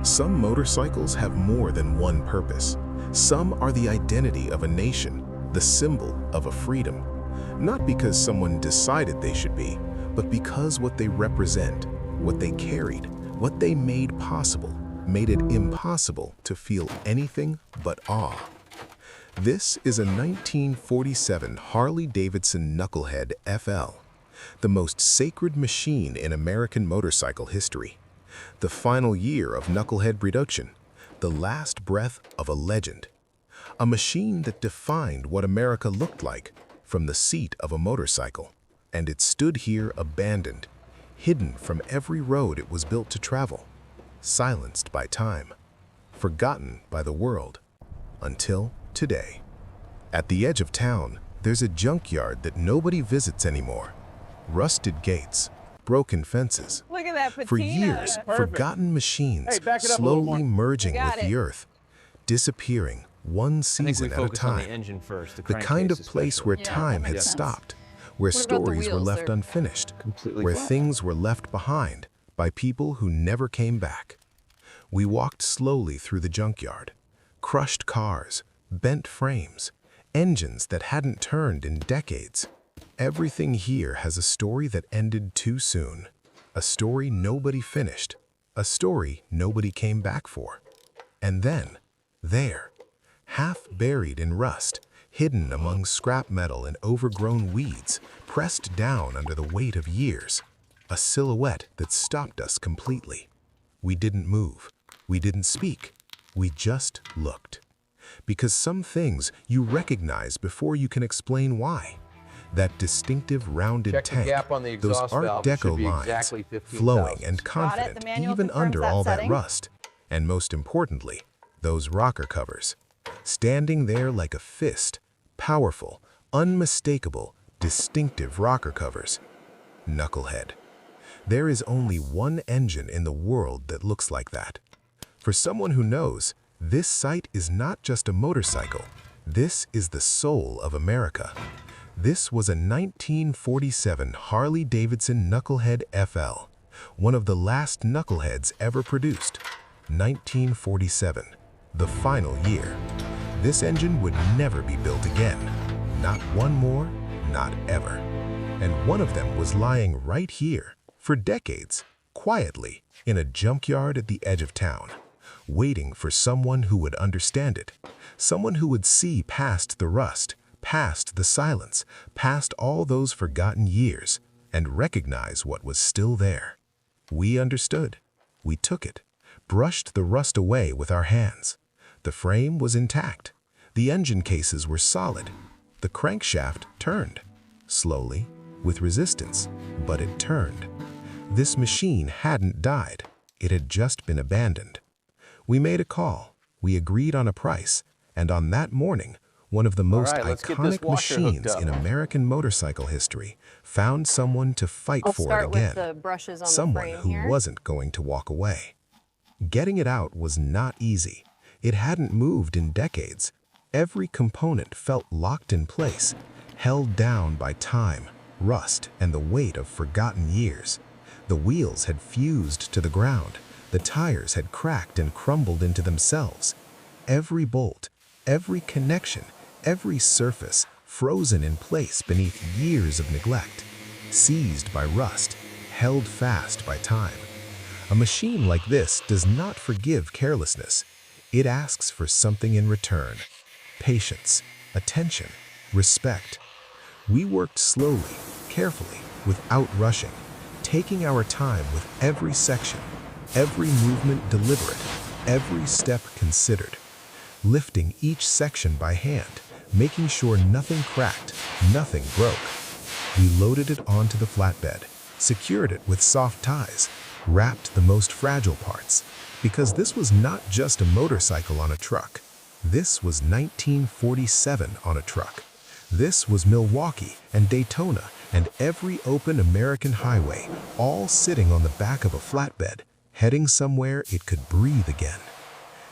Some motorcycles have more than one purpose. Some are the identity of a nation, the symbol of a freedom. Not because someone decided they should be, but because what they represent, what they carried, what they made possible, made it impossible to feel anything but awe. This is a 1947 Harley-Davidson Knucklehead FL, the most sacred machine in American motorcycle history. The final year of Knucklehead production, the last breath of a legend. A machine that defined what America looked like from the seat of a motorcycle, and it stood here abandoned, hidden from every road it was built to travel, silenced by time, forgotten by the world, until today. At the edge of town, there's a junkyard that nobody visits anymore. Rusted gates, broken fences. Look at that patina. For years, forgotten machines slowly merging with the earth, disappearing one season at a time. The kind of place where time had stopped, where stories were left unfinished, where things were left behind by people who never came back. We walked slowly through the junkyard. Crushed cars, bent frames, engines that hadn't turned in decades. Everything here has a story that ended too soon. A story nobody finished. A story nobody came back for. And then, there, half buried in rust, hidden among scrap metal and overgrown weeds, pressed down under the weight of years, a silhouette that stopped us completely. We didn't move. We didn't speak. We just looked. Because some things you recognize before you can explain why. That distinctive rounded tank, those Art Deco lines, flowing and confident even under all that rust, and most importantly, those rocker covers, standing there like a fist, powerful, unmistakable, distinctive rocker covers. Knucklehead. There is only one engine in the world that looks like that. For someone who knows, this sight is not just a motorcycle. This is the soul of America. This was a 1947 Harley-Davidson Knucklehead FL, one of the last Knuckleheads ever produced. 1947, the final year. This engine would never be built again. Not one more, not ever. And one of them was lying right here, for decades, quietly, in a junkyard at the edge of town, waiting for someone who would understand it, someone who would see past the rust, past the silence, past all those forgotten years, and recognize what was still there. We understood. We took it, brushed the rust away with our hands. The frame was intact. The engine cases were solid. The crankshaft turned. Slowly, with resistance, but it turned. This machine hadn't died. It had just been abandoned. We made a call. We agreed on a price. And on that morning, one of the most iconic machines in American motorcycle history found someone to fight for it again. Someone who wasn't going to walk away. Getting it out was not easy. It hadn't moved in decades. Every component felt locked in place, held down by time, rust, and the weight of forgotten years. The wheels had fused to the ground. The tires had cracked and crumbled into themselves. Every bolt, every connection, every surface frozen in place beneath years of neglect, seized by rust, held fast by time. A machine like this does not forgive carelessness. It asks for something in return. Patience, attention, respect. We worked slowly, carefully, without rushing, taking our time with every section, every movement deliberate, every step considered, lifting each section by hand, making sure nothing cracked, nothing broke. We loaded it onto the flatbed, secured it with soft ties, wrapped the most fragile parts, because this was not just a motorcycle on a truck. This was 1947 on a truck. This was Milwaukee and Daytona and every open American highway, all sitting on the back of a flatbed, heading somewhere it could breathe again.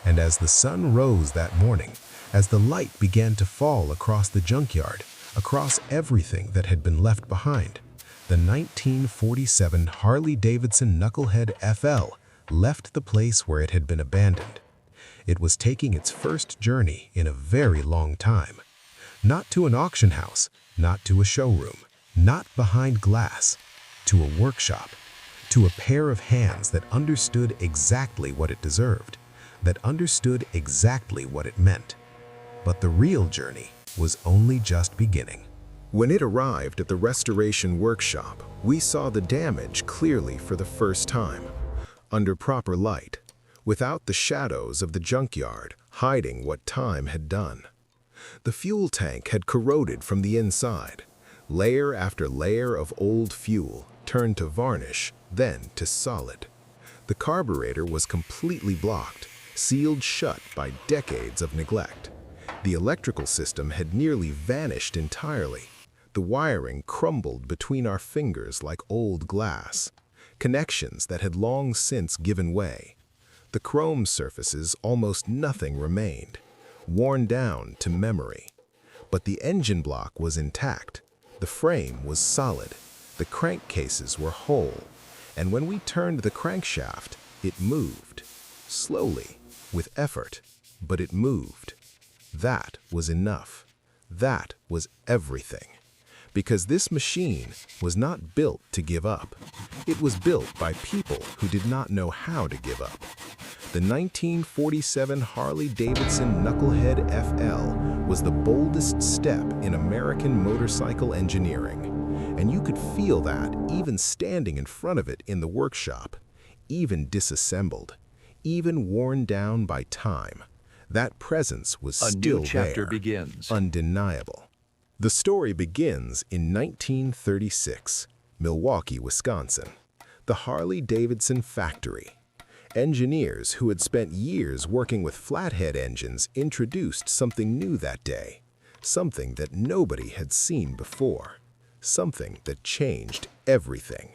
And as the sun rose that morning, as the light began to fall across the junkyard, across everything that had been left behind, the 1947 Harley-Davidson Knucklehead FL left the place where it had been abandoned. It was taking its first journey in a very long time. Not to an auction house, not to a showroom, not behind glass, to a workshop, to a pair of hands that understood exactly what it deserved, that understood exactly what it meant. But the real journey was only just beginning. When it arrived at the restoration workshop, we saw the damage clearly for the first time. Under proper light, without the shadows of the junkyard hiding what time had done. The fuel tank had corroded from the inside. Layer after layer of old fuel turned to varnish, then to solid. The carburetor was completely blocked, sealed shut by decades of neglect. The electrical system had nearly vanished entirely. The wiring crumbled between our fingers like old glass, connections that had long since given way. The chrome surfaces, almost nothing remained, worn down to memory. But the engine block was intact, the frame was solid, the crankcases were whole, and when we turned the crankshaft, it moved. Slowly, with effort, but it moved. That was enough. That was everything. Because this machine was not built to give up. It was built by people who did not know how to give up. The 1947 Harley-Davidson Knucklehead FL was the boldest step in American motorcycle engineering, and you could feel that even standing in front of it in the workshop, even disassembled, even worn down by time. That presence was still there, undeniable. The story begins in 1936, Milwaukee, Wisconsin. The Harley-Davidson factory. Engineers who had spent years working with flathead engines introduced something new that day, something that nobody had seen before, something that changed everything.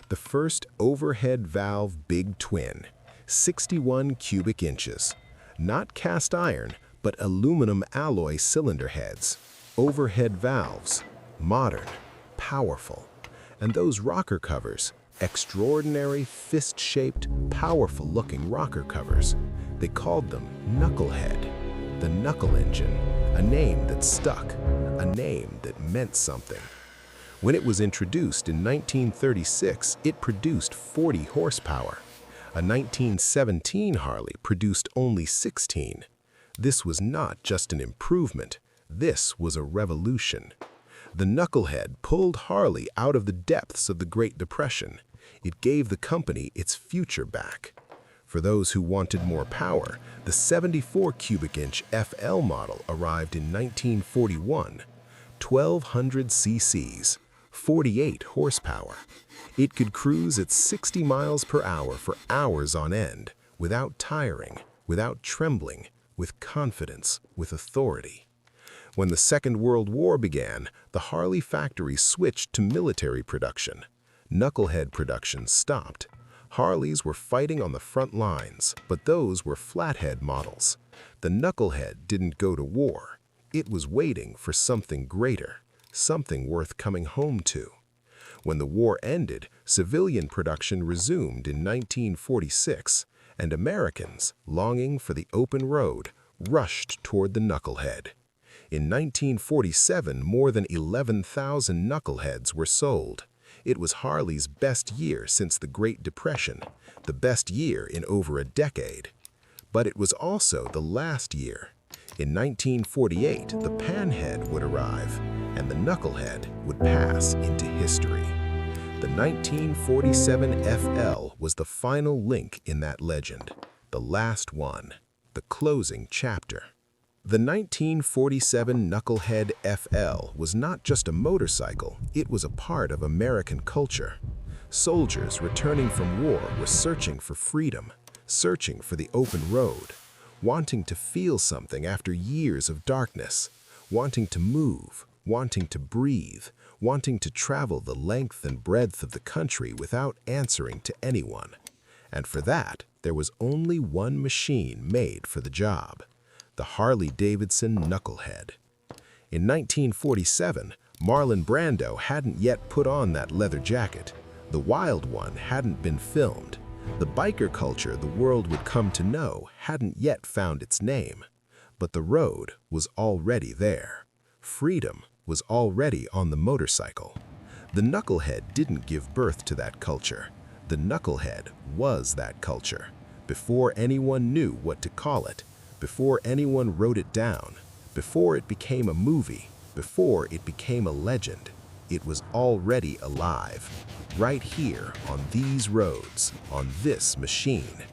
The first overhead valve V-twin, 61 cubic inches. Not cast iron, but aluminum alloy cylinder heads. Overhead valves, modern, powerful. And those rocker covers, extraordinary fist-shaped, powerful-looking rocker covers. They called them Knucklehead, the knuckle engine, a name that stuck, a name that meant something. When it was introduced in 1936, it produced 40 horsepower. A 1917 Harley produced only 16. This was not just an improvement. This was a revolution. The Knucklehead pulled Harley out of the depths of the Great Depression. It gave the company its future back. For those who wanted more power, the 74 cubic inch FL model arrived in 1941. 1,200 cc's, 48 horsepower. It could cruise at 60 miles per hour for hours on end, without tiring, without trembling, with confidence, with authority. When the Second World War began, the Harley factory switched to military production. Knucklehead production stopped. Harleys were fighting on the front lines, but those were flathead models. The Knucklehead didn't go to war. It was waiting for something greater, something worth coming home to. When the war ended, civilian production resumed in 1946, and Americans, longing for the open road, rushed toward the Knucklehead. In 1947, more than 11,000 Knuckleheads were sold. It was Harley's best year since the Great Depression, the best year in over a decade. But it was also the last year. In 1948, the Panhead would arrive, and the Knucklehead would pass into history. The 1947 FL was the final link in that legend, the last one, the closing chapter. The 1947 Knucklehead FL was not just a motorcycle, it was a part of American culture. Soldiers returning from war were searching for freedom, searching for the open road, wanting to feel something after years of darkness, wanting to move, wanting to breathe, wanting to travel the length and breadth of the country without answering to anyone. And for that, there was only one machine made for the job. The Harley-Davidson Knucklehead. In 1947, Marlon Brando hadn't yet put on that leather jacket. The Wild One hadn't been filmed. The biker culture the world would come to know hadn't yet found its name, but the road was already there. Freedom was already on the motorcycle. The Knucklehead didn't give birth to that culture. The Knucklehead was that culture. Before anyone knew what to call it, before anyone wrote it down, before it became a movie, before it became a legend, it was already alive, right here on these roads, on this machine.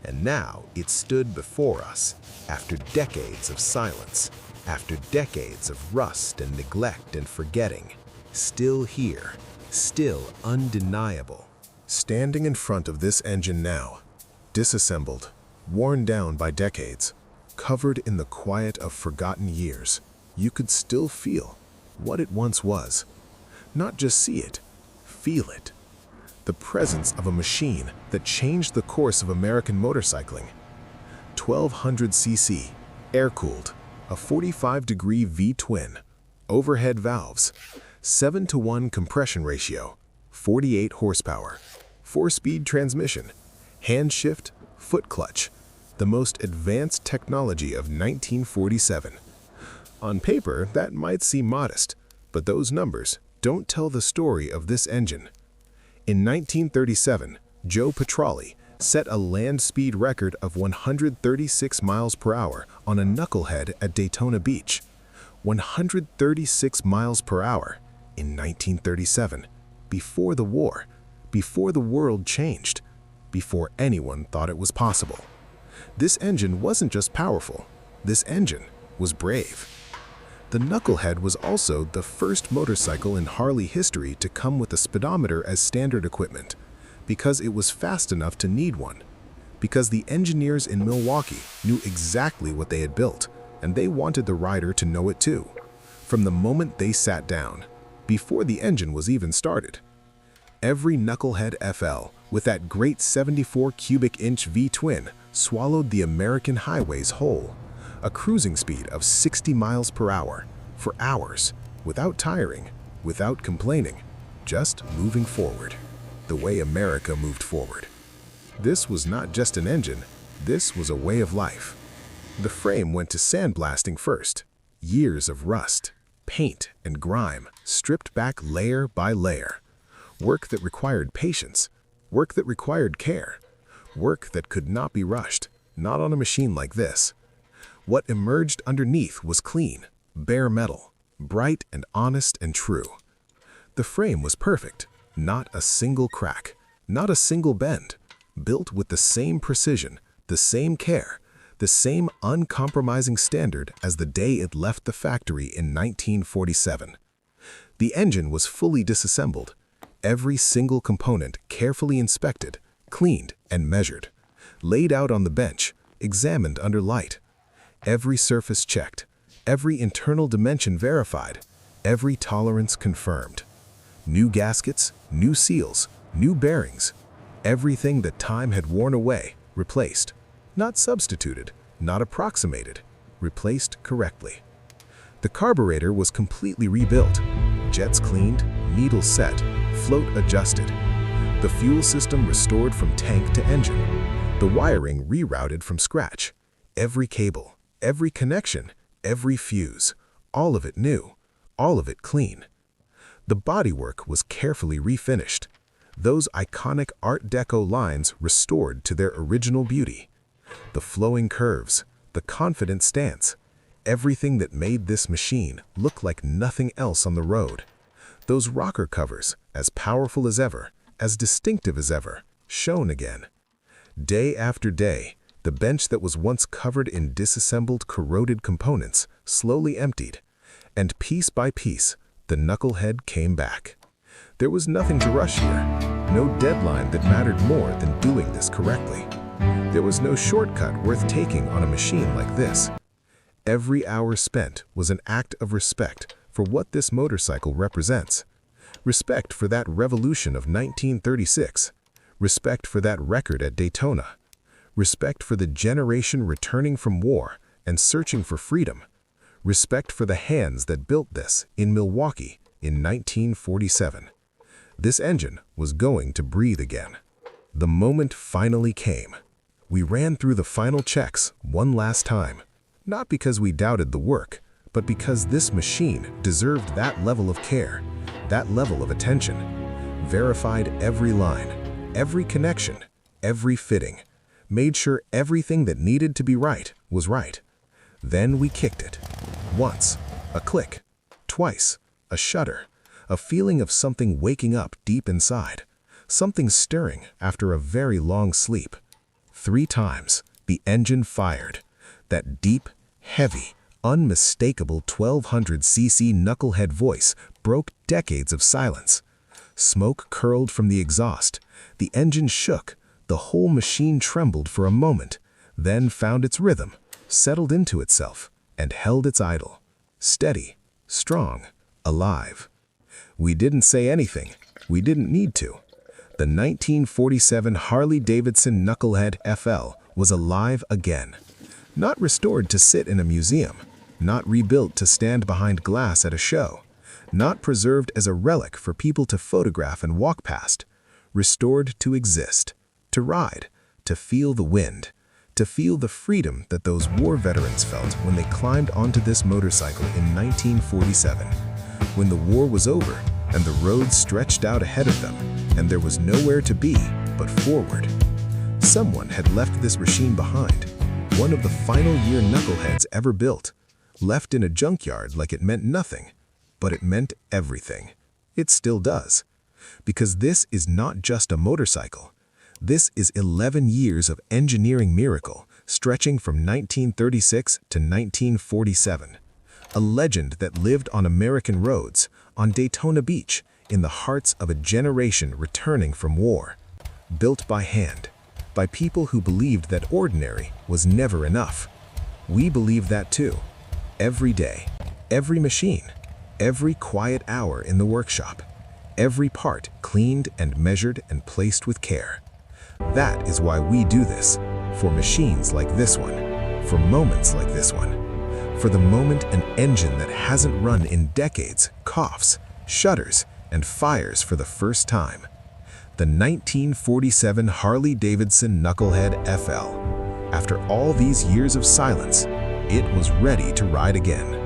And now it stood before us, after decades of silence, after decades of rust and neglect and forgetting, still here, still undeniable. Standing in front of this engine now, disassembled, worn down by decades, covered in the quiet of forgotten years, you could still feel what it once was. Not just see it, feel it. The presence of a machine that changed the course of American motorcycling. 1200cc, air-cooled, a 45-degree V-twin, overhead valves, 7-to-1 compression ratio, 48 horsepower, 4-speed transmission, hand shift, foot clutch, the most advanced technology of 1947. On paper, that might seem modest, but those numbers don't tell the story of this engine. In 1937, Joe Petralli set a land speed record of 136 miles per hour on a Knucklehead at Daytona Beach. 136 miles per hour in 1937, before the war, before the world changed, before anyone thought it was possible. This engine wasn't just powerful, this engine was brave. The Knucklehead was also the first motorcycle in Harley history to come with a speedometer as standard equipment, because it was fast enough to need one, because the engineers in Milwaukee knew exactly what they had built, and they wanted the rider to know it too, from the moment they sat down, before the engine was even started. Every Knucklehead FL with that great 74 cubic inch V-twin swallowed the American highways whole, a cruising speed of 60 miles per hour for hours, without tiring, without complaining, just moving forward, the way America moved forward. This was not just an engine, this was a way of life. The frame went to sandblasting first. Years of rust, paint, and grime stripped back layer by layer. Work that required patience, work that required care, work that could not be rushed, not on a machine like this. What emerged underneath was clean, bare metal, bright and honest and true. The frame was perfect, not a single crack, not a single bend, built with the same precision, the same care, the same uncompromising standard as the day it left the factory in 1947. The engine was fully disassembled, every single component carefully inspected, cleaned and measured, laid out on the bench, examined under light. Every surface checked, every internal dimension verified, every tolerance confirmed. New gaskets, new seals, new bearings, everything that time had worn away, replaced. Not substituted, not approximated, replaced correctly. The carburetor was completely rebuilt, jets cleaned, needles set, float adjusted. The fuel system restored from tank to engine. The wiring rerouted from scratch. Every cable, every connection, every fuse, all of it new, all of it clean. The bodywork was carefully refinished. Those iconic Art Deco lines restored to their original beauty. The flowing curves, the confident stance, everything that made this machine look like nothing else on the road. Those rocker covers, as powerful as ever, as distinctive as ever, shone again. Day after day, the bench that was once covered in disassembled, corroded components slowly emptied, and piece by piece, the Knucklehead came back. There was nothing to rush here, no deadline that mattered more than doing this correctly. There was no shortcut worth taking on a machine like this. Every hour spent was an act of respect for what this motorcycle represents. Respect for that revolution of 1936. Respect for that record at Daytona. Respect for the generation returning from war and searching for freedom. Respect for the hands that built this in Milwaukee in 1947. This engine was going to breathe again. The moment finally came. We ran through the final checks one last time, not because we doubted the work, but because this machine deserved that level of care, that level of attention. Verified every line, every connection, every fitting, made sure everything that needed to be right was right. Then we kicked it. Once, a click. Twice, a shudder. A feeling of something waking up deep inside. Something stirring after a very long sleep. 3 times, the engine fired. That deep, heavy, unmistakable 1200cc Knucklehead voice broke decades of silence. Smoke curled from the exhaust. The engine shook. The whole machine trembled for a moment, then found its rhythm, settled into itself, and held its idle. Steady, strong, alive. We didn't say anything. We didn't need to. The 1947 Harley-Davidson Knucklehead FL was alive again. Not restored to sit in a museum, not rebuilt to stand behind glass at a show, not preserved as a relic for people to photograph and walk past. Restored to exist, to ride, to feel the wind, to feel the freedom that those war veterans felt when they climbed onto this motorcycle in 1947. When the war was over and the road stretched out ahead of them and there was nowhere to be but forward. Someone had left this machine behind, one of the final year knuckleheads ever built, left in a junkyard like it meant nothing, but it meant everything. It still does. Because this is not just a motorcycle. This is 11 years of engineering miracle stretching from 1936 to 1947. A legend that lived on American roads, on Daytona Beach, in the hearts of a generation returning from war. Built by hand, by people who believed that ordinary was never enough. We believe that too. Every day, every machine, every quiet hour in the workshop, every part cleaned and measured and placed with care. That is why we do this, for machines like this one, for moments like this one. For the moment an engine that hasn't run in decades coughs, shudders, and fires for the first time. The 1947 Harley-Davidson Knucklehead FL. After all these years of silence, it was ready to ride again.